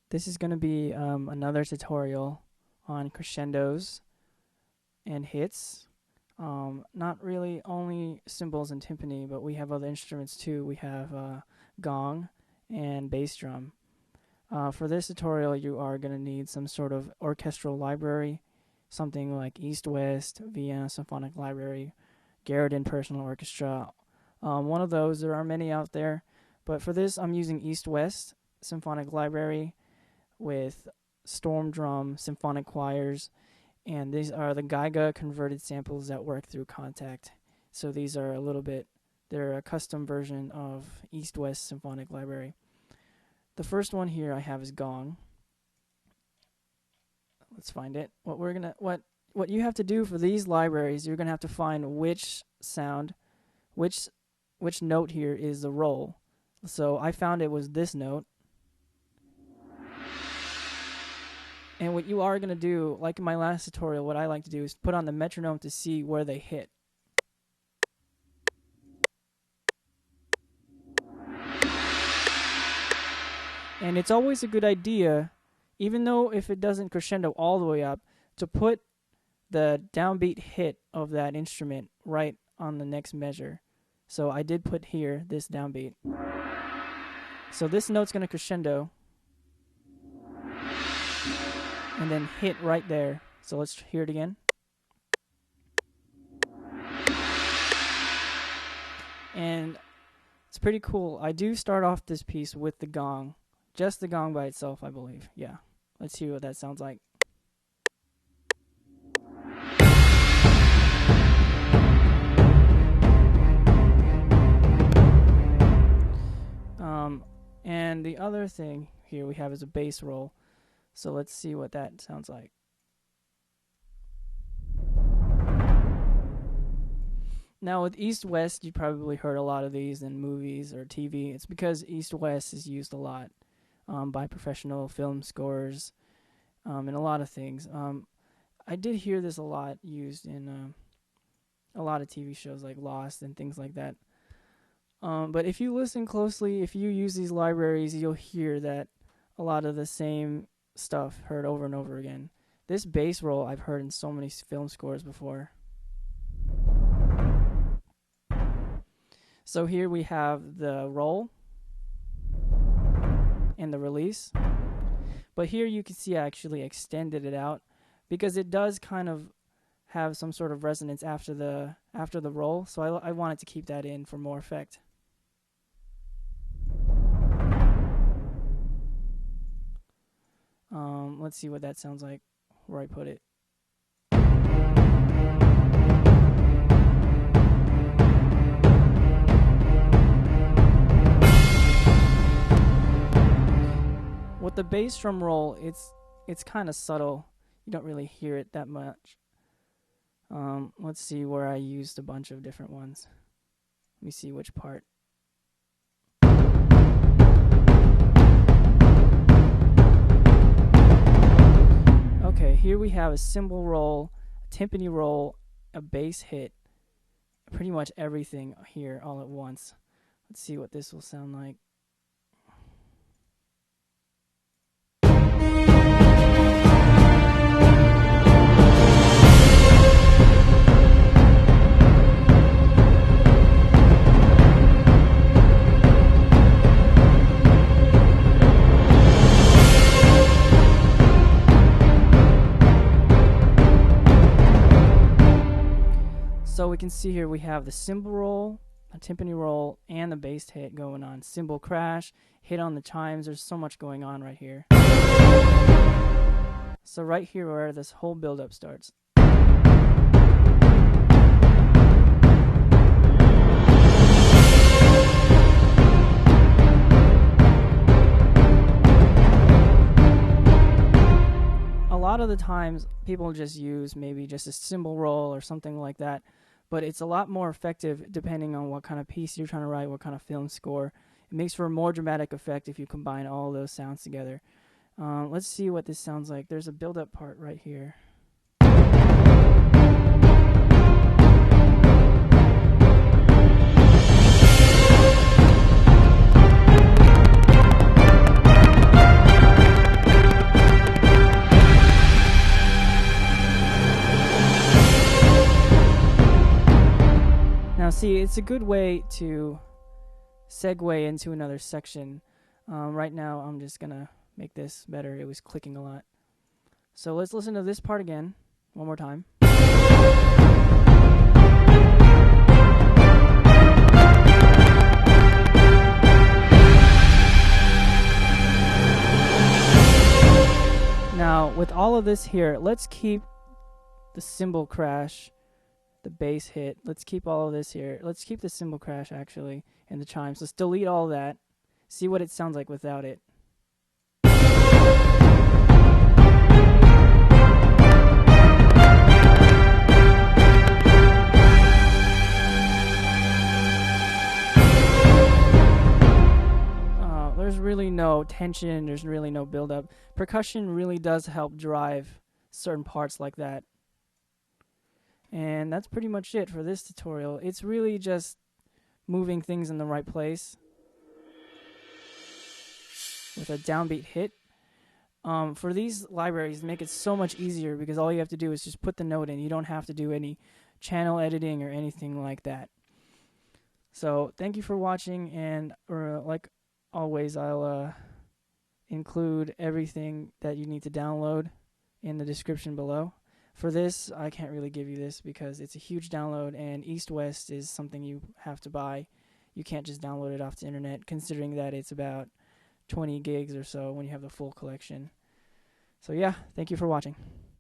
This is going to be another tutorial on crescendos and hits. Not really only cymbals and timpani, but we have other instruments too. We have gong and bass drum. For this tutorial, you are going to need some sort of orchestral library, something like East-West, Vienna Symphonic Library, Garrett Personal Orchestra. One of those, there are many out there, but for this I'm using East-West Symphonic Library with storm drum, symphonic choirs, and these are the Giga-Converted samples that work through Kontakt. So these are they're a custom version of East-West Symphonic Library. The first one here I have is gong. Let's find it. What you have to do for these libraries, you're gonna have to find which sound, which note here is the roll. So I found it was this note. And what you are gonna do, like in my last tutorial, what I like to do is put on the metronome to see where they hit. And it's always a good idea, even though if it doesn't crescendo all the way up, to put the downbeat hit of that instrument right on the next measure. So I did put here this downbeat. So this note's going to crescendo and then hit right there. So let's hear it again. And it's pretty cool. I do start off this piece with the gong. Just the gong by itself, I believe. Yeah. Let's hear what that sounds like. And the other thing here we have is a bass roll. So let's see what that sounds like. Now with East-West, you probably heard a lot of these in movies or TV. It's because East-West is used a lot by professional film scores and a lot of things. I did hear this a lot used in a lot of TV shows like Lost and things like that. But if you listen closely, if you use these libraries, you'll hear that a lot of the same stuff heard over and over again. This bass roll I've heard in so many film scores before. So here we have the roll and the release. But here you can see I actually extended it out because it does kind of have some sort of resonance after the roll. So I wanted to keep that in for more effect. Let's see what that sounds like where I put it. With the bass drum roll, it's kind of subtle. You don't really hear it that much. Let's see where I used a bunch of different ones. Let me see which part. Okay, here we have a cymbal roll, a timpani roll, a bass hit, pretty much everything here all at once. Let's see what this will sound like. So we can see here we have the cymbal roll, a timpani roll, and the bass hit going on. Cymbal crash, hit on the chimes. There's so much going on right here. So right here where this whole build-up starts. A lot of the times people just use maybe just a cymbal roll or something like that. But it's a lot more effective depending on what kind of piece you're trying to write, what kind of film score. It makes for a more dramatic effect if you combine all those sounds together. Let's see what this sounds like. There's a build-up part right here. see, it's a good way to segue into another section. Right now, I'm just going to make this better. It was clicking a lot. So let's listen to this part again, one more time. Now, with all of this here, let's keep the cymbal crash, the bass hit. Let's keep all of this here. Let's keep the cymbal crash, actually, and the chimes. Let's delete all that. See what it sounds like without it. There's really no tension. There's really no build-up. Percussion really does help drive certain parts like that. And that's pretty much it for this tutorial. It's really just moving things in the right place with a downbeat hit. For these libraries, make it so much easier because all you have to do is just put the note in. You don't have to do any channel editing or anything like that. So thank you for watching, and like always, I'll include everything that you need to download in the description below. For this, I can't really give you this because it's a huge download, and East-West is something you have to buy. You can't just download it off the internet, considering that it's about 20 gigs or so when you have the full collection. So yeah, thank you for watching.